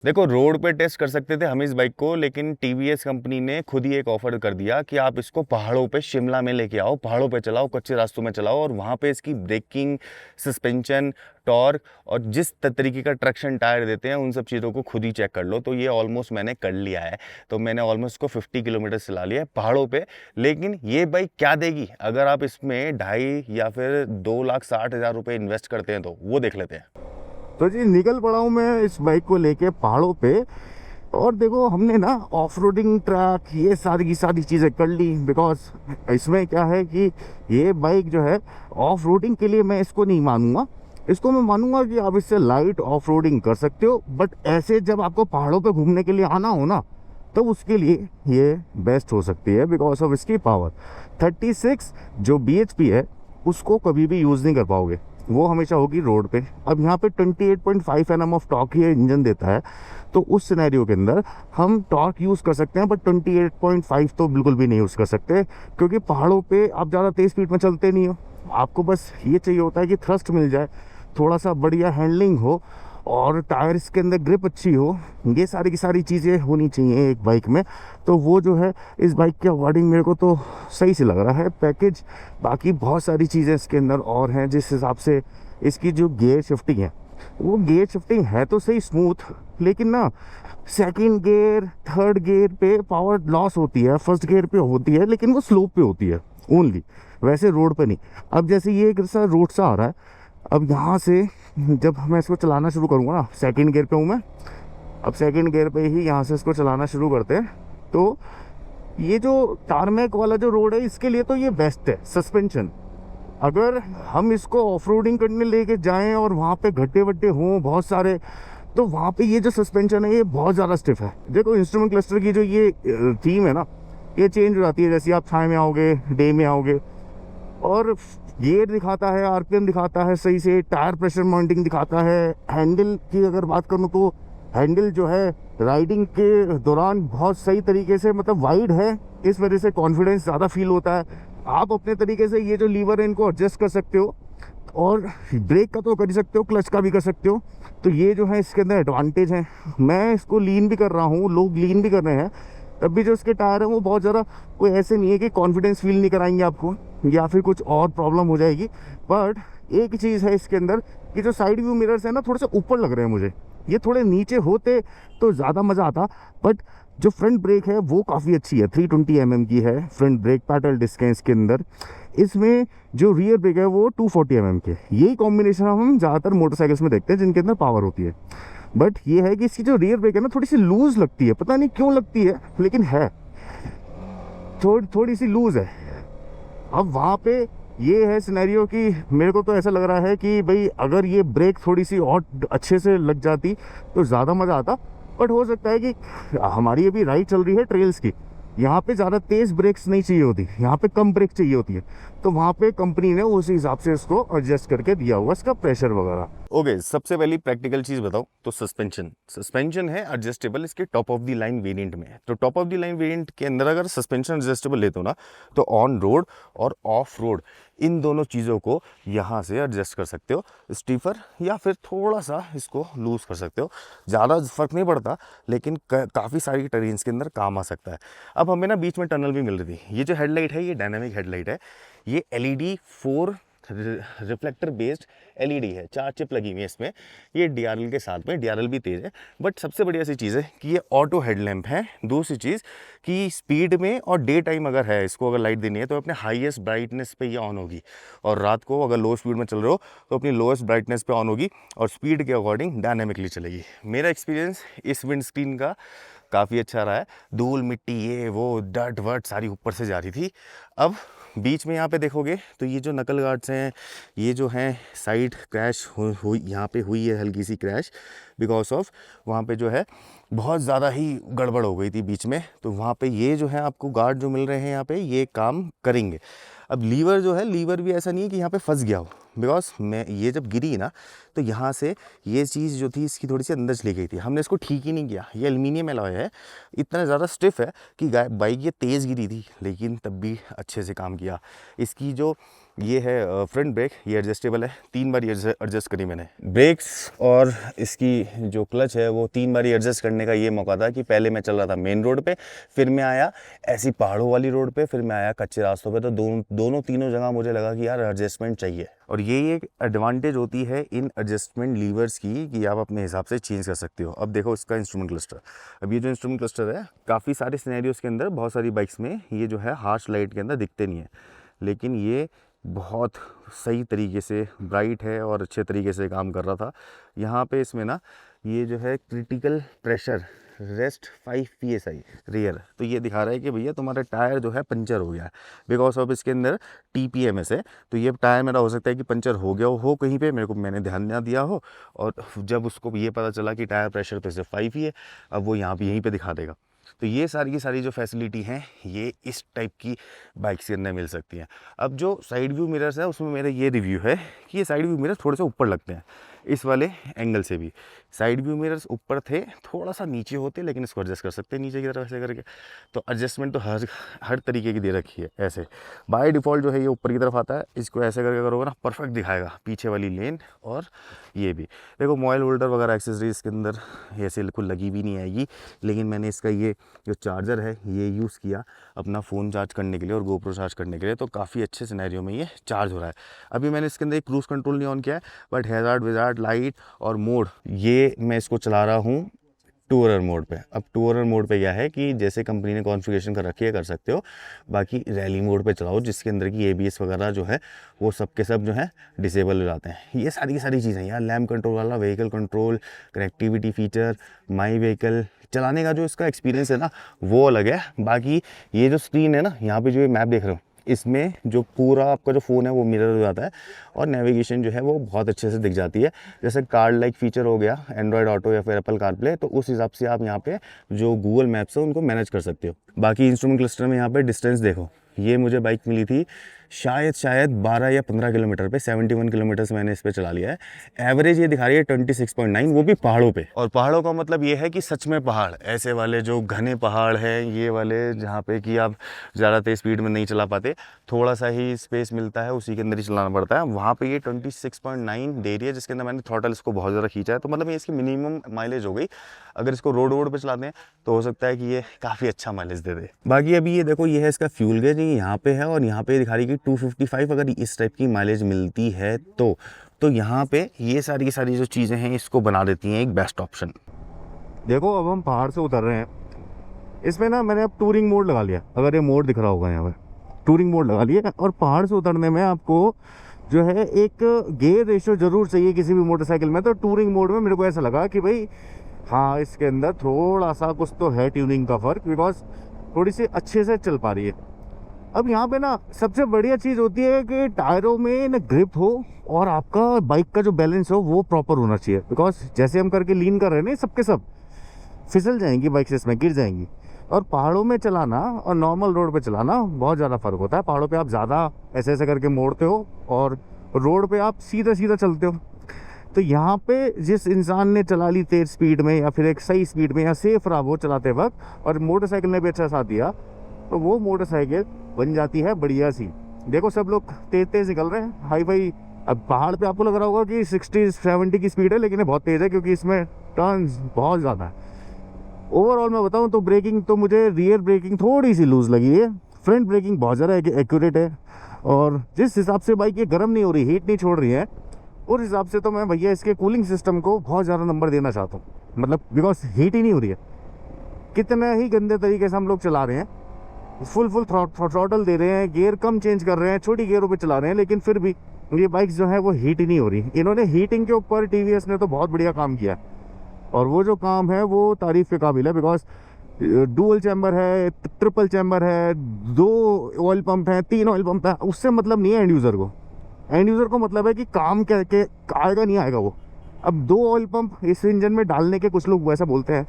देखो, रोड पे टेस्ट कर सकते थे हम इस बाइक को, लेकिन टीवीएस कंपनी ने खुद ही एक ऑफर कर दिया कि आप इसको पहाड़ों पे शिमला में लेके आओ, पहाड़ों पे चलाओ, कच्चे रास्तों में चलाओ, और वहाँ पे इसकी ब्रेकिंग, सस्पेंशन, टॉर्क और जिस तरीके का ट्रैक्शन टायर देते हैं उन सब चीज़ों को खुद ही चेक कर लो। तो ये ऑलमोस्ट मैंने कर लिया है। तो मैंने ऑलमोस्ट को 50 किलोमीटर चला लिया है पहाड़ों पे। लेकिन ये बाइक क्या देगी अगर आप इसमें 2.5 या फिर 2,60,000 रुपये इन्वेस्ट करते हैं, तो वो देख लेते हैं। तो जी निकल पड़ा हूँ मैं इस बाइक को लेके पहाड़ों पे। और देखो हमने ना ऑफ रोडिंग ट्रैक ये सारी की सारी चीज़ें कर ली, बिकॉज इसमें क्या है कि ये बाइक जो है ऑफ रोडिंग के लिए मैं इसको नहीं मानूंगा। इसको मैं मानूंगा कि आप इससे लाइट ऑफ रोडिंग कर सकते हो, बट ऐसे जब आपको पहाड़ों पे घूमने के लिए आना हो ना, तो उसके लिए ये बेस्ट हो सकती है बिकॉज ऑफ इसकी पावर। 36 जो bhp है उसको कभी भी यूज़ नहीं कर पाओगे, वो हमेशा होगी रोड पे। अब यहाँ पे 28.5 Nm ऑफ टॉर्क ये इंजन देता है, तो उस सिनेरियो के अंदर हम टॉर्क यूज़ कर सकते हैं, बट 28.5 तो बिल्कुल भी नहीं यूज़ कर सकते, क्योंकि पहाड़ों पे आप ज़्यादा तेज़ स्पीड में चलते नहीं हो। आपको बस ये चाहिए होता है कि थ्रस्ट मिल जाए, थोड़ा सा बढ़िया हैंडलिंग हो, और टायर्स के अंदर ग्रिप अच्छी हो। ये सारी की सारी चीज़ें होनी चाहिए एक बाइक में। तो वो जो है इस बाइक के अकॉर्डिंग मेरे को तो सही से लग रहा है पैकेज। बाकी बहुत सारी चीज़ें इसके अंदर और हैं, जिस हिसाब से इसकी जो गियर शिफ्टिंग है, वो गियर शिफ्टिंग है तो सही स्मूथ, लेकिन ना सेकंड गियर थर्ड गियर पे पावर लॉस होती है, फर्स्ट गियर पे होती है, लेकिन वो स्लोप पे होती है ओनली, वैसे रोड पे नहीं। अब जैसे ये एक सा रोड सा आ रहा है, अब यहाँ से जब मैं इसको चलाना शुरू करूँगा ना, सेकंड गियर पे हूँ मैं, अब सेकंड गियर पे ही यहाँ से इसको चलाना शुरू करते हैं, तो ये जो टारमेक वाला जो रोड है इसके लिए तो ये बेस्ट है सस्पेंशन। अगर हम इसको ऑफ रोडिंग करने लेके जाएं और वहाँ पे गड्ढे वड्ढे हों बहुत सारे, तो वहाँ पे ये जो सस्पेंशन है ये बहुत ज़्यादा स्टिफ है। देखो इंस्ट्रूमेंट क्लस्टर की जो ये थीम है ना, ये चेंज हो जाती है जैसे आप छाए में आओगे, डे में आओगे, और गियर दिखाता है, आरपीएम दिखाता है सही से, टायर प्रेशर मॉनिटरिंग दिखाता है। हैंडल की अगर बात करूँ तो हैंडल जो है राइडिंग के दौरान बहुत सही तरीके से मतलब वाइड है, इस वजह से कॉन्फिडेंस ज़्यादा फील होता है। आप अपने तरीके से ये जो लीवर है इनको एडजस्ट कर सकते हो, और ब्रेक का तो कर ही सकते हो, क्लच का भी कर सकते हो। तो ये जो है इसके अंदर एडवांटेज है। मैं इसको लीन भी कर रहा हूँ, लोग लीन भी कर रहे हैं, तब भी जो इसके टायर है वो बहुत ज़्यादा कोई ऐसे नहीं है कि कॉन्फिडेंस फील नहीं कराएंगे आपको, या फिर कुछ और प्रॉब्लम हो जाएगी। बट एक चीज़ है इसके अंदर कि जो साइड व्यू मिरर्स है ना, थोड़े से ऊपर लग रहे हैं मुझे, ये थोड़े नीचे होते तो ज़्यादा मज़ा आता। बट जो फ्रंट ब्रेक है वो काफ़ी अच्छी है, 320 mm की है फ्रंट ब्रेक, पैडल डिस्क है इसके अंदर। इसमें जो रियर ब्रेक है वो 240 mm के। यही कॉम्बिनेशन हम ज़्यादातर मोटरसाइकिल्स में देखते हैं जिनके अंदर पावर होती है। बट ये है कि इसकी जो रियर ब्रेक है ना थोड़ी सी लूज लगती है, पता नहीं क्यों लगती है, लेकिन है थोड़ी सी लूज है। अब वहाँ पे ये है सिनेरियो कि मेरे को तो ऐसा लग रहा है कि भाई अगर ये ब्रेक थोड़ी सी और अच्छे से लग जाती तो ज़्यादा मज़ा आता। बट हो सकता है कि हमारी अभी राइड चल रही है ट्रेल्स की, यहाँ पे ज़्यादा तेज़ ब्रेक्स नहीं चाहिए होती, यहाँ पे कम ब्रेक चाहिए होती है, तो वहाँ पे कंपनी ने उसी हिसाब से इसको एडजस्ट करके दिया हुआ इसका प्रेशर वगैरह। ओके, सबसे पहली प्रैक्टिकल चीज़ बताओ तो सस्पेंशन है एडजस्टेबल इसके top of the line variant में। तो top of the line variant के अंदर अगर सस्पेंशन एडजस्टेबल लेते हो ना, तो ऑन रोड और ऑफ रोड इन दोनों चीज़ों को यहाँ से एडजस्ट कर सकते हो, स्टीफर या फिर थोड़ा सा इसको लूज़ कर सकते हो। ज़्यादा फर्क नहीं पड़ता, लेकिन काफ़ी सारी टेरेन्स के अंदर काम आ सकता है। अब हमें ना बीच में टनल भी मिल रही थी। ये जो हेडलाइट है ये डायनामिक हेडलाइट है, ये LED 4 रिफ्लेक्टर बेस्ड LED है, 4 चिप लगी हुई है इसमें। ये DRL के साथ में, DRL भी तेज़ है। बट सबसे बढ़िया सी चीज़ है कि ये ऑटो हेडलैम्प है। दूसरी चीज़ कि स्पीड में और डे टाइम अगर है, इसको अगर लाइट देनी है तो अपने हाईएस्ट ब्राइटनेस पे ये ऑन होगी, और रात को अगर लो स्पीड में चल रहे हो तो अपनी लोएस्ट ब्राइटनेस पे ऑन होगी, और स्पीड के अकॉर्डिंग डायनेमिकली चलेगी। मेरा एक्सपीरियंस इस विंड स्क्रीन का काफ़ी अच्छा रहा है। धूल मिट्टी ये वो डट वट सारी ऊपर से जा रही थी। अब बीच में यहाँ पे देखोगे तो ये जो नकल गार्ड्स हैं, ये जो हैं साइड क्रैश हुई यहाँ पे हुई है हल्की सी क्रैश, बिकॉज ऑफ वहाँ पे जो है बहुत ज़्यादा ही गड़बड़ हो गई थी बीच में। तो वहाँ पे ये जो है आपको गार्ड जो मिल रहे हैं यहाँ पे ये काम करेंगे। अब लीवर जो है, लीवर भी ऐसा नहीं है कि यहाँ पे फंस गया हो, बिकॉज मैं ये जब गिरी ना तो यहाँ से ये चीज़ जो थी इसकी थोड़ी सी अंदर चली गई थी। हमने इसको ठीक ही नहीं किया। ये एल्युमिनियम एलॉय है, इतना ज़्यादा स्टिफ है कि बाइक ये तेज़ गिरी थी, लेकिन तब भी अच्छे से काम किया। इसकी जो ये है फ्रंट ब्रेक, ये एडजस्टेबल है, 3 बार एडजस्ट करी मैंने ब्रेक्स। और इसकी जो क्लच है वो 3 बार एडजस्ट करने का ये मौका था कि पहले मैं चल रहा था मेन रोड पे, फिर मैं आया ऐसी पहाड़ों वाली रोड पे, फिर मैं आया कच्चे रास्तों पे। तो तीनों जगह मुझे लगा कि यार एडजस्टमेंट चाहिए। और ये एक एडवांटेज होती है इन एडजस्टमेंट लीवर्स की कि आप अपने हिसाब से चेंज कर सकते हो। अब देखो इसका इंस्ट्रूमेंट क्लस्टर, अब ये जो इंस्ट्रूमेंट क्लस्टर है काफ़ी सारे सिनेरियोज़ के अंदर, बहुत सारी बाइक्स में ये जो है हार्श लाइट के अंदर दिखते नहीं है, लेकिन ये बहुत सही तरीके से ब्राइट है और अच्छे तरीके से काम कर रहा था। यहाँ पे इसमें ना ये जो है critical pressure rest 5 psi rear, तो ये दिखा रहा है कि भैया तुम्हारा टायर जो है पंचर हो गया है, बिकॉज ऑफ इसके अंदर TPMS है। तो ये टायर मेरा हो सकता है कि पंचर हो गया हो कहीं पे, मैंने ध्यान ना दिया हो, और जब उसको ये पता चला कि टायर प्रेशर तो सिर्फ 5 ही है, अब वो यहाँ पे यहीं पे दिखा देगा। तो ये सारी की सारी जो फैसिलिटी हैं ये इस टाइप की बाइक्स के अंदर मिल सकती हैं। अब जो साइड व्यू मिरर्स है उसमें मेरा ये रिव्यू है कि ये साइड व्यू मिरर्स थोड़े से ऊपर लगते हैं इस वाले एंगल से भी। साइड व्यू मिरर्स ऊपर थे, थोड़ा सा नीचे होते, लेकिन इसको एडजस्ट कर सकते हैं नीचे की तरफ ऐसे करके। तो एडजस्टमेंट तो हर तरीके की दे रखी है। ऐसे बाय डिफ़ॉल्ट जो है ये ऊपर की तरफ आता है, इसको ऐसे करके करोगे ना परफेक्ट दिखाएगा पीछे वाली लेन। और ये भी देखो मोबाइल होल्डर वगैरह एक्सेसरीज इसके अंदर ऐसे बिल्कुल लगी भी नहीं आएगी, लेकिन मैंने इसका ये जो चार्जर है ये यूज़ किया अपना फ़ोन चार्ज करने के लिए और गोप्रो चार्ज करने के लिए, तो काफ़ी अच्छे सिनेरियो में ये चार्ज हो रहा है। अभी मैंने इसके अंदर एक क्रूज़ कंट्रोल नहीं ऑन किया है, बट हैज़ार्ड विज़ार्ड लाइट और मोड ये मैं इसको चला रहा हूँ टूरर मोड पे। अब टूरर मोड पे क्या है कि जैसे कंपनी ने कॉन्फ़िगरेशन कर रखी है कर सकते हो, बाकी रैली मोड पे चलाओ जिसके अंदर की ABS वगैरह जो है वो सब के सब जो है डिसेबल हो जाते हैं। ये सारी की सारी चीज़ें यार, लैम्प कंट्रोल वाला, vehicle control, connectivity feature, my vehicle चलाने का जो इसका एक्सपीरियंस है ना वो अलग है। बाकी ये जो स्क्रीन है ना, यहाँ पे जो ये मैप देख रहे हो, इसमें जो पूरा आपका जो फ़ोन है वो मिरर हो जाता है और नेविगेशन जो है वो बहुत अच्छे से दिख जाती है। जैसे कार्ड लाइक फीचर हो गया एंड्रॉयड ऑटो या फिर एप्पल कारप्ले, तो उस हिसाब से आप यहाँ पे जो गूगल मैप्स है उनको मैनेज कर सकते हो। बाकी इंस्ट्रूमेंट क्लस्टर में यहाँ पे डिस्टेंस देखो, ये मुझे बाइक मिली थी शायद 12 या 15 किलोमीटर पे, 71 किलोमीटर मैंने इस पे चला लिया है। एवरेज ये दिखा रही है 26.9, वो भी पहाड़ों पे। और पहाड़ों का मतलब ये है कि सच में पहाड़, ऐसे वाले जो घने पहाड़ हैं, ये वाले जहाँ पे कि आप ज़्यादा तेज़ स्पीड में नहीं चला पाते, थोड़ा सा ही स्पेस मिलता है उसी के अंदर ही चलाना पड़ता है, वहाँ पे ये 26.9 दे रही है, जिसके अंदर मैंने थ्रॉटल इसको बहुत ज़्यादा खींचा है। तो मतलब ये इसकी मिनिमम माइलेज हो गई। अगर इसको रोड पे चलाते हैं तो हो सकता है कि ये काफ़ी अच्छा माइलेज दे दे। बाकी अभी ये देखो, ये है इसका फ्यूल गेज, ये यहाँ पे है और यहाँ पे दिखा रही है कि 255 अगर इस टाइप की माइलेज मिलती है तो यहाँ पे ये सारी की सारी जो चीज़ें हैं इसको बना देती हैं एक बेस्ट ऑप्शन। देखो अब हम पहाड़ से उतर रहे हैं, इसमें ना मैंने अब टूरिंग मोड लगा लिया, अगर ये मोड दिख रहा होगा यहाँ पे, टूरिंग मोड लगा लिया। और पहाड़ से उतरने में आपको जो है एक गियर रेशियो ज़रूर चाहिए किसी भी मोटरसाइकिल में। तो टूरिंग मोड में मेरे को ऐसा लगा कि भाई हाँ, इसके अंदर थोड़ा सा कुछ तो है ट्यूनिंग का फ़र्क, बिकॉज थोड़ी सी अच्छे से चल पा रही है। अब यहाँ पे ना सबसे बढ़िया चीज़ होती है कि टायरों में ना ग्रिप हो और आपका बाइक का जो बैलेंस हो वो प्रॉपर होना चाहिए। बिकॉज जैसे हम करके लीन कर रहे हैं ना, सबके सब फिसल जाएंगी बाइक, इसमें गिर जाएंगी। और पहाड़ों में चलाना और नॉर्मल रोड पे चलाना बहुत ज़्यादा फ़र्क होता है। पहाड़ों पे आप ज़्यादा ऐसे ऐसे करके मोड़ते हो और रोड पे आप सीधा सीधा चलते हो। तो यहाँ पे जिस इंसान ने चला ली तेज़ स्पीड में या फिर एक सही स्पीड में या सेफ रहा वो चलाते वक्त, और मोटरसाइकिल ने भी अच्छा साथ दिया, तो वो मोटरसाइकिल बन जाती है बढ़िया सी। देखो सब लोग तेज़ तेज़ निकल रहे हैं हाई फाई। अब पहाड़ पे आपको लग रहा होगा कि 60-70 की स्पीड है, लेकिन ये बहुत तेज़ है क्योंकि इसमें टर्न्स बहुत ज़्यादा है। ओवरऑल मैं बताऊं तो ब्रेकिंग तो मुझे रियर ब्रेकिंग थोड़ी सी लूज़ लगी है, फ्रंट ब्रेकिंग बहुत ज़्यादा एक्यूरेट है। और जिस हिसाब से बाइक ये गर्म नहीं हो रही, हीट नहीं छोड़ रही है, उस हिसाब से तो मैं भैया इसके कूलिंग सिस्टम को बहुत ज़्यादा नंबर देना चाहता हूँ। मतलब बिकॉज हीट ही नहीं हो रही है। कितने ही गंदे तरीके से हम लोग चला रहे हैं, फुल थ्रॉटल दे रहे हैं, गियर कम चेंज कर रहे हैं, छोटी गियरों पे चला रहे हैं, लेकिन फिर भी ये बाइक्स जो है वो हीट ही नहीं हो रही। इन्होंने हीटिंग के ऊपर TVS ने तो बहुत बढ़िया काम किया, और वो जो काम है वो तारीफ़ के काबिल है। बिकॉज डुअल चैम्बर है, ट्रिपल चैम्बर है, 2 ऑयल पंप हैं, 3 ऑयल पंप है, उससे मतलब नहीं है एंड यूज़र को। एंड यूज़र को मतलब है कि काम क्या के आएगा नहीं आएगा वो। अब 2 ऑयल पंप इस इंजन में डालने के कुछ लोग वैसा बोलते हैं,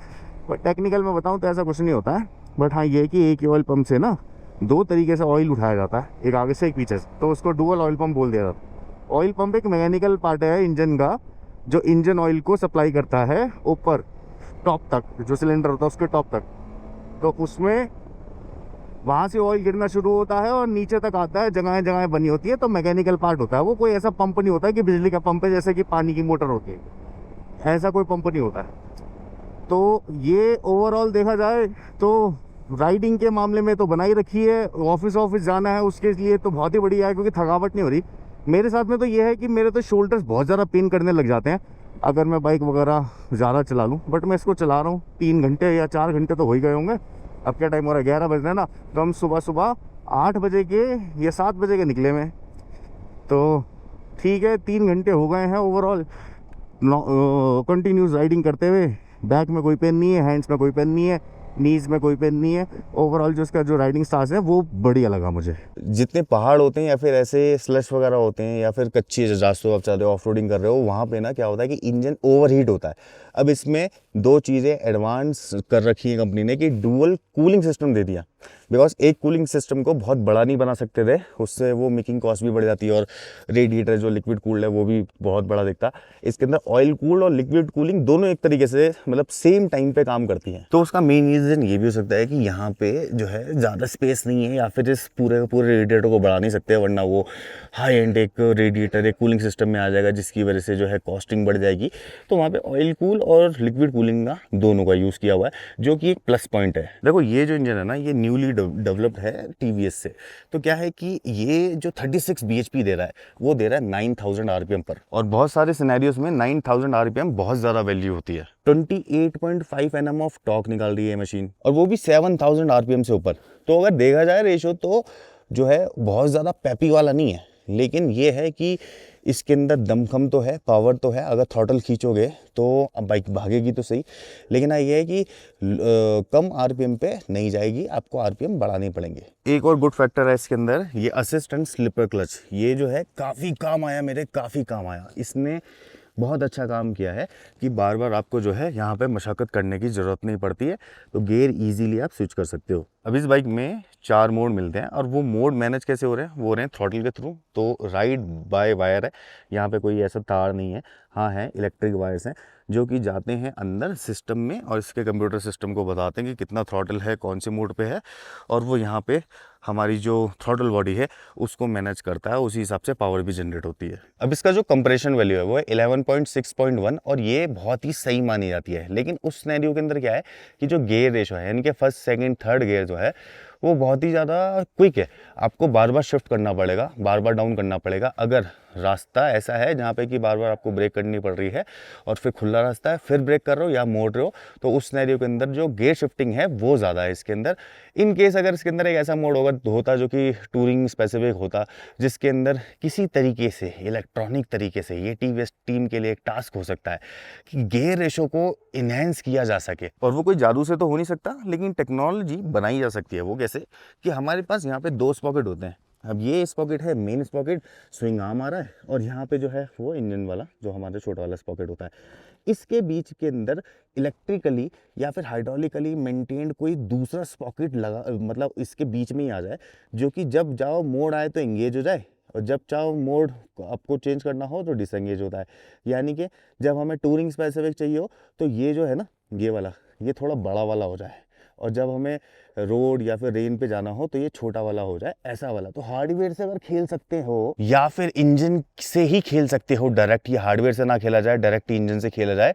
बट टेक्निकल में बताऊं तो ऐसा कुछ नहीं होता है। बट हाँ, ये है कि एक ही ऑयल पंप से ना 2 तरीके से ऑयल उठाया जाता है, एक आगे से एक पीछे से, तो उसको डुअल ऑयल पंप बोल दिया जाता है। ऑयल पंप एक मैकेनिकल पार्ट है इंजन का, जो इंजन ऑयल को सप्लाई करता है ऊपर टॉप तक, जो सिलेंडर होता है उसके टॉप तक। तो उसमें वहाँ से ऑयल गिरना शुरू होता है और नीचे तक आता है, जगह जगह बनी होती है। तो मैकेनिकल पार्ट होता है वो, कोई ऐसा पंप नहीं होता है कि बिजली का पंप है जैसे कि पानी की मोटर होती है, ऐसा कोई पंप नहीं होता है। तो ये ओवरऑल देखा जाए तो राइडिंग के मामले में तो बनाई रखी है। ऑफिस जाना है उसके लिए तो बहुत ही बढ़िया है, क्योंकि थकावट नहीं हो रही। मेरे साथ में तो ये है कि मेरे तो शोल्डर्स बहुत ज़्यादा पेन करने लग जाते हैं अगर मैं बाइक वगैरह ज़्यादा चला लूँ। बट मैं इसको चला रहा हूँ 3 घंटे या 4 घंटे तो हो ही गए होंगे। अब क्या टाइम हो रहा है, 11 बज रहे हैं ना। तो हम सुबह 8 बजे के या 7 बजे के निकले में, तो ठीक है 3 घंटे हो गए हैं ओवरऑल कंटिन्यूस राइडिंग करते हुए। बैक में कोई पेन नहीं है, हैंड्स में कोई पेन नहीं है, नीज में कोई पेन नहीं है। ओवरऑल जो इसका जो राइडिंग स्टार्स है वो बढ़िया लगा मुझे। जितने पहाड़ होते हैं या फिर ऐसे स्लश वगैरह होते हैं या फिर कच्ची रास्तों आप चल रहे हो, ऑफ रोडिंग कर रहे हो, वहाँ पे ना क्या होता है कि इंजन ओवरहीट होता है। अब इसमें 2 चीज़ें एडवांस कर रखी है कंपनी ने कि डुअल कूलिंग सिस्टम दे दिया। बिकॉज एक कूलिंग सिस्टम को बहुत बड़ा नहीं बना सकते थे, उससे वो मेकिंग कॉस्ट भी बढ़ जाती है और रेडिएटर जो लिक्विड कूल्ड है वो भी बहुत बड़ा दिखता है। इसके अंदर ऑयल कूल्ड और लिक्विड कूलिंग दोनों एक तरीके से मतलब सेम टाइम पे काम करती है। तो उसका मेन रीज़न ये भी हो सकता है कि यहाँ पे जो है ज़्यादा स्पेस नहीं है या फिर इस पूरे रेडिएटर को बढ़ा नहीं सकते, वरना वो हाई एंड एक रेडिएटर एक कूलिंग सिस्टम में आ जाएगा जिसकी वजह से जो है कॉस्टिंग बढ़ जाएगी। तो वहाँ पे ऑयल कूल और लिक्विड कूलिंग का दोनों का यूज़ किया हुआ है, जो कि एक प्लस पॉइंट है। देखो ये जो इंजन है ना, ये न्यूली डेवलप्ड है टीवीएस से। तो क्या है कि ये जो 36 bhp दे रहा है वो दे रहा है 9000 आरपीएम पर, और बहुत सारे सिनेरियोज में 9000 आरपीएम बहुत ज़्यादा वैल्यू होती है। 28.5 Nm ऑफ टॉर्क निकाल रही है मशीन, और वो भी 7000 आरपीएम से ऊपर। तो अगर देखा जाए रेशो तो जो है बहुत ज़्यादा पेपी वाला नहीं है, लेकिन ये है कि इसके अंदर दमखम तो है, पावर तो है। अगर थ्रॉटल खींचोगे तो बाइक भागेगी तो सही, लेकिन ये है कि कम आरपीएम पे नहीं जाएगी, आपको आरपीएम बढ़ाने पड़ेंगे। एक और गुड फैक्टर है इसके अंदर, ये असिस्टेंट स्लिपर क्लच। ये जो है काफ़ी काम आया, मेरे काफ़ी काम आया। इसने बहुत अच्छा काम किया है कि बार बार आपको जो है यहाँ पे मशक्क़त करने की ज़रूरत नहीं पड़ती है, तो गियर इजीली आप स्विच कर सकते हो। अब इस बाइक में 4 मोड मिलते हैं, और वो मोड मैनेज कैसे हो रहे हैं, वो हो रहे हैं थ्रॉटल के थ्रू। तो राइड बाय वायर है, यहाँ पे कोई ऐसा तार नहीं है। हाँ है, इलेक्ट्रिक वायर्स हैं जो कि जाते हैं अंदर सिस्टम में और इसके कंप्यूटर सिस्टम को बताते हैं कि कितना थ्रॉटल है, कौन से मोड पे है, और वो यहाँ पे हमारी जो थ्रॉटल बॉडी है उसको मैनेज करता है, उसी हिसाब से पावर भी जनरेट होती है। अब इसका जो कंप्रेशन वैल्यू है वो है 11.6.1, और ये बहुत ही सही मानी जाती है। लेकिन उस सिनेरियो के अंदर क्या है कि जो गियर रेशो है, यानी कि फर्स्ट सेकंड थर्ड गियर जो है वो बहुत ही ज़्यादा क्विक है। आपको बार बार शिफ्ट करना पड़ेगा, बार बार डाउन करना पड़ेगा। अगर रास्ता ऐसा है जहाँ पे कि बार बार आपको ब्रेक करनी पड़ रही है और फिर खुला रास्ता है, फिर ब्रेक कर रहे हो या मोड़ रहे हो, तो उस सिनेरियो के अंदर जो गियर शिफ्टिंग है वो ज़्यादा है इसके अंदर। इन केस अगर इसके अंदर एक ऐसा मोड होता जो कि टूरिंग स्पेसिफिक होता, जिसके अंदर किसी तरीके से इलेक्ट्रॉनिक तरीके से, ये टीवीएस टीम के लिए एक टास्क हो सकता है कि गियर रेशो को इन्हेंस किया जा सके। और वो कोई जादू से तो हो नहीं सकता, लेकिन टेक्नोलॉजी बनाई जा सकती है। वो कैसे कि हमारे पास यहाँ पे 2 स्पॉकेट होते हैं। अब ये स्पॉकेट है मेन स्पॉकेट, स्विंग आर्म आ रहा है, और यहाँ पे जो है वो इंजन वाला जो हमारा छोटा वाला स्पॉकेट होता है। इसके बीच के अंदर इलेक्ट्रिकली या फिर हाइड्रोलिकली मेंटेन्ड कोई दूसरा स्पॉकेट लगा, मतलब इसके बीच में ही आ जाए, जो कि जब जाओ मोड आए तो एंगेज हो जाए, और जब चाहो मोड आपको चेंज करना हो तो डिसएंगेज होता है। यानी कि जब हमें टूरिंग स्पेसिफिक चाहिए हो तो ये जो है ना, ये वाला ये थोड़ा बड़ा वाला हो जाए, और जब हमें रोड या फिर रेन पे जाना हो तो ये छोटा वाला हो जाए, ऐसा वाला। तो हार्डवेयर से अगर खेल सकते हो या फिर इंजन से ही खेल सकते हो डायरेक्ट, ये हार्डवेयर से ना खेला जाए, डायरेक्ट इंजन से खेला जाए,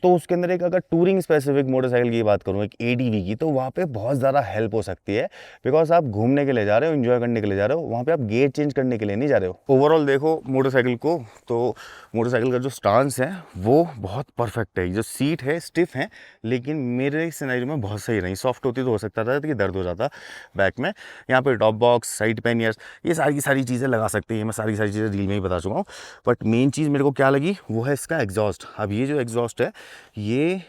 तो उसके अंदर एक अगर टूरिंग स्पेसिफिक मोटरसाइकिल की बात करूँ, एक एडीवी की, तो वहाँ पे बहुत ज़्यादा हेल्प हो सकती है। बिकॉज आप घूमने के लिए जा रहे हो, एंजॉय करने के लिए जा रहे हो, वहाँ पे आप गियर चेंज करने के लिए नहीं जा रहे हो। ओवरऑल देखो मोटरसाइकिल को, तो मोटरसाइकिल का जो स्टांस है वो बहुत परफेक्ट है। जो सीट है स्टिफ है, लेकिन मेरे सिनेरियो में बहुत सही रही। सॉफ्ट होती तो हो सकता था कि दर्द हो जाता बैक में। यहाँ पे टॉप बॉक्स, साइड पैनियर्स, ये सारी चीज़ें लगा सकते हैं। मैं सारी चीज़ें रील में ही बता चुका हूँ। बट मेन चीज़ मेरे को क्या लगी वो है इसका एग्जॉस्ट। अब ये जो एग्जॉस्ट है ये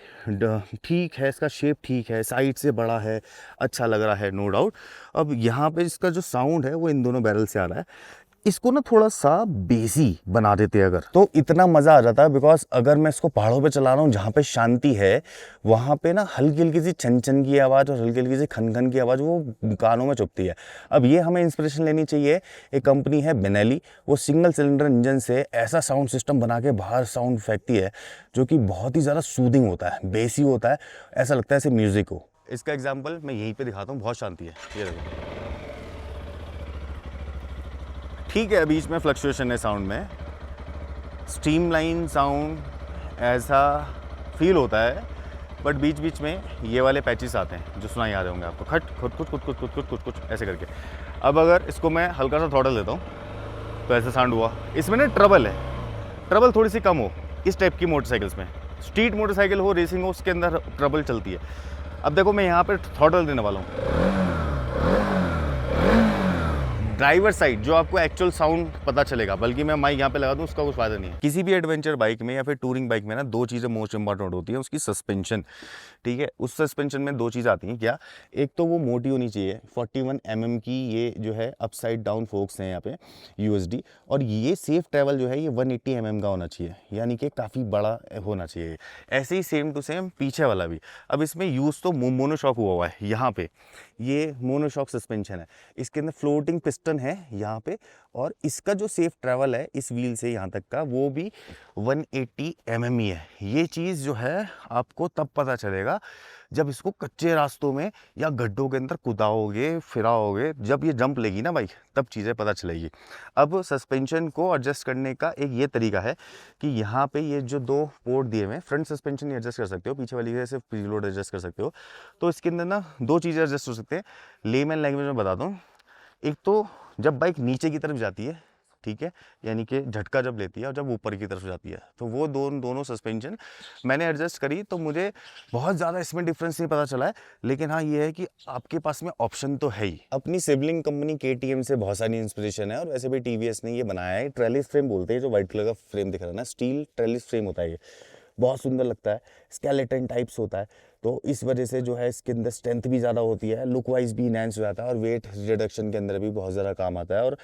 ठीक है, इसका शेप ठीक है, साइड से बड़ा है, अच्छा लग रहा है, नो डाउट। अब यहाँ पे इसका जो साउंड है वो इन दोनों बैरल से आ रहा है। इसको ना थोड़ा सा बेसी बना देते अगर, तो इतना मज़ा आ जाता है। बिकॉज अगर मैं इसको पहाड़ों पे चला रहा हूँ जहाँ पे शांति है, वहाँ पे ना हल्की हल्की सी छन की आवाज़ और हल्की हल्की सी खन की आवाज़ वो कानों में चुभती है। अब ये हमें इंस्पिरेशन लेनी चाहिए, एक कंपनी है बेनेली, वो सिंगल सिलेंडर इंजन से ऐसा साउंड सिस्टम बना के बाहर साउंड फेंकती है जो कि बहुत ही ज़्यादा सूदिंग होता है, बेसी होता है, ऐसा लगता है जैसे म्यूज़िक हो। इसका एग्जांपल मैं यहीं पे दिखाता हूँ, बहुत शांति है, ये देखो। ठीक है, बीच में फ्लक्चुएशन है साउंड में, स्ट्रीमलाइन साउंड ऐसा फील होता है, बट बीच बीच में ये वाले पैचेस आते हैं जो सुनाई आ रहे होंगे आपको, खट खुद कुछ कुछ कुछ कुछ कुछ कुछ कुछ ऐसे करके। अब अगर इसको मैं हल्का सा थ्रॉटल देता हूँ तो ऐसा साउंड हुआ। इसमें ना ट्रबल है, ट्रबल थोड़ी सी कम हो इस टाइप की मोटरसाइकिल्स में, स्ट्रीट मोटरसाइकिल हो, रेसिंग हो, उसके अंदर ट्रबल चलती है। अब देखो मैं यहाँ पे थ्रॉटल देने वाला हूँ, ड्राइवर साइड जो आपको एक्चुअल साउंड पता चलेगा, बल्कि मैं माइक यहाँ पे लगा दूँ उसका कुछ फायदा नहीं है। किसी भी एडवेंचर बाइक में या फिर टूरिंग बाइक में ना दो चीज़ें मोस्ट इंपॉर्टेंट होती है, उसकी सस्पेंशन। ठीक है, उस सस्पेंशन में दो चीज़ आती हैं, क्या? एक तो वो मोटी होनी चाहिए, 41 mm की ये जो है अपसाइड डाउन फोक्स हैं यहाँ पे USD, और ये सेफ ट्रैवल जो है ये 180 mm का होना चाहिए, यानी कि काफ़ी बड़ा होना चाहिए। ऐसे ही सेम टू सेम पीछे वाला भी। अब इसमें यूज़ तो मोनोशॉक हुआ है, यहाँ पे ये मोनोशॉक सस्पेंशन है, इसके अंदर फ्लोटिंग पिस्टन है यहाँ पे, और इसका जो सेफ ट्रैवल है इस व्हील से यहाँ तक का वो भी 180 mm ही है। ये चीज़ जो है आपको तब पता चलेगा जब इसको कच्चे रास्तों में या गड्ढों के अंदर कुदाओगे, फिराओगे, जब ये जंप लेगी ना बाइक, तब चीज़ें पता चलेगी। अब सस्पेंशन को एडजस्ट करने का एक ये तरीका है कि यहाँ पे ये जो दो पोर्ट दिए हुए हैं, फ्रंट सस्पेंशन एडजस्ट कर सकते हो, पीछे वाली है सिर्फ प्रीलोड एडजस्ट कर सकते हो। तो इसके अंदर ना दो चीज़ें एडजस्ट हो सकते हैं, लेमैन लैंग्वेज में बताता हूँ। एक तो जब बाइक नीचे की तरफ जाती है, ठीक है, यानी कि झटका जब लेती है, और जब ऊपर की तरफ जाती है, तो वो दोनों सस्पेंशन मैंने एडजस्ट करी, तो मुझे बहुत ज़्यादा इसमें डिफरेंस नहीं पता चला है। लेकिन हाँ ये है कि आपके पास में ऑप्शन तो है ही। अपनी सिबलिंग कंपनी KTM से बहुत सारी इंस्पिरेशन है, और वैसे भी TVS ने ये बनाया है, ट्रेलिस फ्रेम बोलते हैं, जो व्हाइट कलर का फ्रेम दिख रहा है ना, स्टील ट्रेलिस फ्रेम होता है, ये बहुत सुंदर लगता है, स्केलेटन टाइप्स होता है, तो इस वजह से जो है इसके अंदर स्ट्रेंथ भी ज़्यादा होती है, लुक वाइज भी इनहेंस हो जाता है, और वेट रिडक्शन के अंदर भी बहुत ज़्यादा काम आता है। और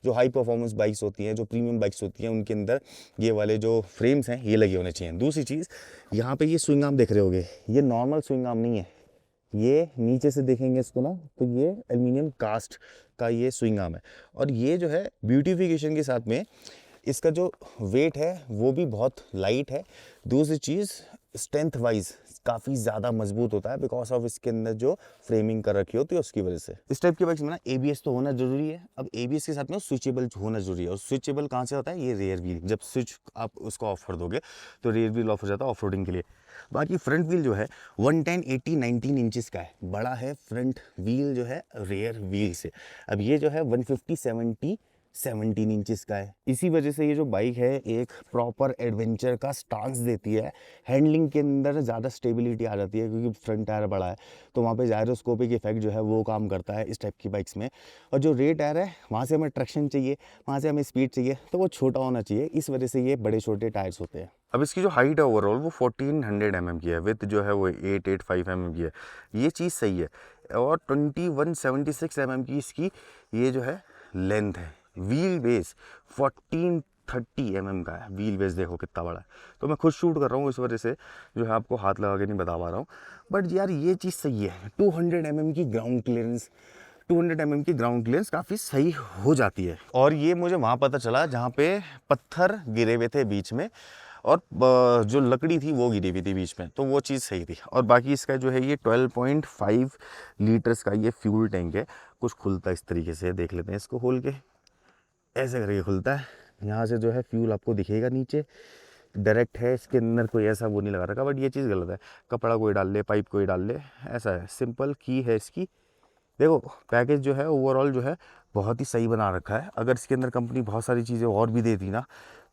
जो हाई परफॉर्मेंस बाइक्स होती हैं, जो प्रीमियम बाइक्स होती हैं, उनके अंदर ये वाले जो फ्रेम्स हैं ये लगे होने चाहिए। दूसरी चीज़, यहाँ पे ये स्विंग आर्म देख रहे होगे, ये नॉर्मल स्विंग आर्म नहीं है, ये नीचे से देखेंगे इसको ना, तो ये एल्यूमिनियम कास्ट का ये स्विंग आर्म है, और ये जो है ब्यूटिफिकेशन के साथ में इसका जो वेट है वो भी बहुत लाइट है। दूसरी चीज़, स्ट्रेंथ वाइज काफ़ी ज़्यादा मजबूत होता है, बिकॉज ऑफ इसके अंदर जो फ्रेमिंग कर रखी होती है उसकी वजह से। इस टाइप की बाइक्स में ना ABS तो होना जरूरी है। अब ABS के साथ में स्विचेबल होना जरूरी है, और स्विचेबल कहाँ से होता है? ये रेयर व्हील, जब स्विच आप उसको ऑफ कर दोगे तो रेयर व्हील ऑफ हो जाता है ऑफ रोडिंग के लिए। बाकी फ्रंट व्हील जो है 110, 80, 19 इंचज़ का है, बड़ा है फ्रंट व्हील जो है रेयर व्हील से। अब ये जो है 150, 70, 17 इंचज़ का है। इसी वजह से ये जो बाइक है एक प्रॉपर एडवेंचर का स्टांस देती है, हैंडलिंग के अंदर ज़्यादा स्टेबिलिटी आ जाती है, क्योंकि फ्रंट टायर बड़ा है, तो वहाँ पे जायरोस्कोपिक इफेक्ट जो है वो काम करता है इस टाइप की बाइक्स में। और जो रेयर टायर है वहाँ से हमें ट्रैक्शन चाहिए, वहाँ से हमें स्पीड चाहिए, तो वो छोटा होना चाहिए, इस वजह से ये बड़े छोटे टायर्स होते हैं। अब इसकी जो हाइट है ओवरऑल वो 1400 mm की है, विथ जो है वो 885 mm की है, ये चीज़ सही है। और 2176 mm की इसकी ये जो है लेंथ है। व्हील बेस 1430 mm का है, व्हील बेस देखो कितना बड़ा है। तो मैं खुद शूट कर रहा हूँ, इस वजह से जो है आपको हाथ लगा के नहीं बता पा रहा हूँ, बट यार ये चीज़ सही है। 200 mm की ग्राउंड क्लियरेंस, 200 mm की ग्राउंड क्लियरेंस काफ़ी सही हो जाती है। और ये मुझे वहाँ पता चला जहाँ पे पत्थर गिरे हुए थे बीच में, और जो लकड़ी थी वो गिरी हुई थी बीच में, तो वो चीज़ सही थी। और बाकी इसका जो है ये 12.5 लीटर्स का ये फ्यूल टैंक है। कुछ खुलता है इस तरीके से, देख लेते हैं इसको खोल के, ऐसे करके खुलता है। यहाँ से जो है फ्यूल आपको दिखेगा नीचे, डायरेक्ट है, इसके अंदर कोई ऐसा वो नहीं लगा रखा, बट ये चीज़ गलत है, कपड़ा कोई डाल ले, पाइप कोई डाल ले, ऐसा है। सिंपल की है इसकी। देखो पैकेज जो है ओवरऑल जो है बहुत ही सही बना रखा है। अगर इसके अंदर कंपनी बहुत सारी चीज़ें और भी देती ना,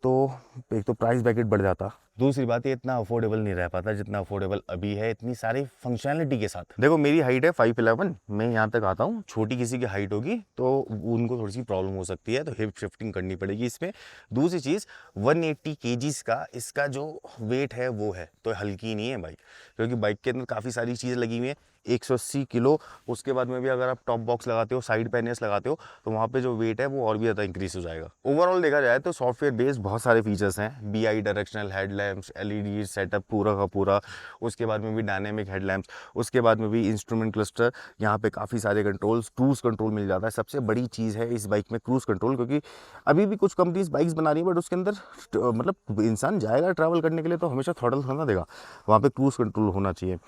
तो एक तो प्राइस ब्रैकेट बढ़ जाता, दूसरी बात ये इतना अफोर्डेबल नहीं रह पाता जितना अफोर्डेबल अभी है, इतनी सारी फंक्शनैलिटी के साथ। देखो मेरी हाइट है 5'11", मैं यहाँ तक आता हूँ, छोटी किसी की हाइट होगी तो उनको थोड़ी सी प्रॉब्लम हो सकती है, तो हिप शिफ्टिंग करनी पड़ेगी इसमें। दूसरी चीज़ 180 kgs का इसका जो वेट है वो है, तो हल्की नहीं है बाइक, क्योंकि बाइक के अंदर काफ़ी सारी चीज़ें लगी हुई हैं। 180 किलो, उसके बाद में भी अगर आप टॉप बॉक्स लगाते हो, साइड पैनल्स लगाते हो, तो वहाँ पे जो वेट है वो और भी ज़्यादा इंक्रीज हो जाएगा। ओवरऑल देखा जाए तो सॉफ्टवेयर बेस्ड बहुत सारे फीचर्स हैं, BI directional headlamps, LED setup पूरा का पूरा, उसके बाद में भी डायनेमिक हेडलैम्प्स, उसके बाद में भी इंस्ट्रूमेंट क्लस्टर, यहाँ पे काफ़ी सारे कंट्रोल्स, क्रूज़ कंट्रोल मिल जाता है। सबसे बड़ी चीज़ है इस बाइक में क्रूज़ कंट्रोल, क्योंकि अभी भी कुछ कंपनीज बाइक्स बना रही है, बट उसके अंदर मतलब इंसान जाएगा ट्रैवल करने के लिए तो हमेशा थ्रॉटल करना देगा, वहाँ पे क्रूज़ कंट्रोल होना चाहिए।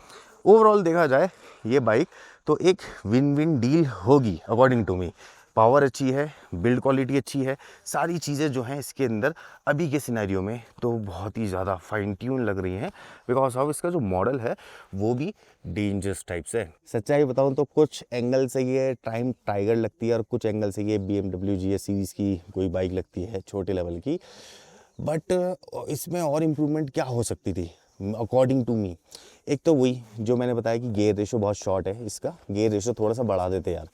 ओवरऑल देखा जाए ये बाइक तो एक विन विन डील होगी अकॉर्डिंग टू मी। पावर अच्छी है, बिल्ड क्वालिटी अच्छी है, सारी चीज़ें जो हैं इसके अंदर अभी के सिनेरियो में तो बहुत ही ज़्यादा फाइन ट्यून लग रही हैं, बिकॉज ऑफ इसका जो मॉडल है वो भी डेंजरस टाइप से है। सच्चाई बताऊं तो कुछ एंगल से ये टाइम टाइगर लगती है और कुछ एंगल से ये BMW GS सीरीज़ की कोई बाइक लगती है छोटे लेवल की। बट इसमें और इम्प्रूवमेंट क्या हो सकती थी अकॉर्डिंग टू मी? एक तो वही जो मैंने बताया कि गियर रेशो बहुत शॉर्ट है, इसका गियर रेशो थोड़ा सा बढ़ा देते यार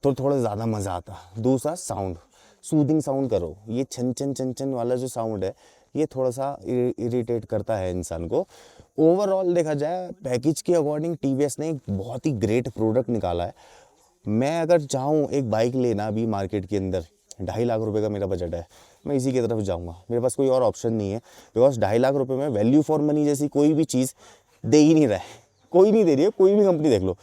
तो थोड़ा ज़्यादा मज़ा आता। दूसरा साउंड, सूदिंग साउंड करो, ये छन छन छन छन वाला जो साउंड है ये थोड़ा सा इरिटेट करता है इंसान को। ओवरऑल देखा जाए पैकेज के अकॉर्डिंग TVS ने एक बहुत ही ग्रेट प्रोडक्ट निकाला है। मैं अगर चाहूँ एक बाइक लेना भी मार्केट के अंदर, 2.5 लाख रुपए का मेरा बजट है, मैं इसी की तरफ जाऊँगा। मेरे पास कोई और ऑप्शन नहीं है, बिकॉज 2.5 लाख रुपए में वैल्यू फॉर मनी जैसी कोई भी चीज़ दे ही नहीं रहा है, कोई नहीं दे रही है, कोई भी कंपनी देख लो।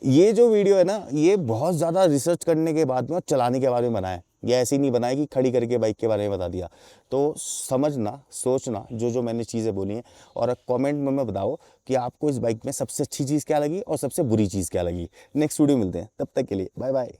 ये जो वीडियो है ना ये बहुत ज़्यादा रिसर्च करने के बाद में और चलाने के बारे में बनाया है, ये ऐसे ही नहीं बनाया कि खड़ी करके बाइक के बारे में बता दिया। तो समझना, सोचना जो जो मैंने चीज़ें बोली हैं और कमेंट में बताओ कि आपको इस बाइक में सबसे अच्छी चीज़ क्या लगी और सबसे बुरी चीज़ क्या लगी। नेक्स्ट वीडियो मिलते हैं, तब तक के लिए बाय बाय।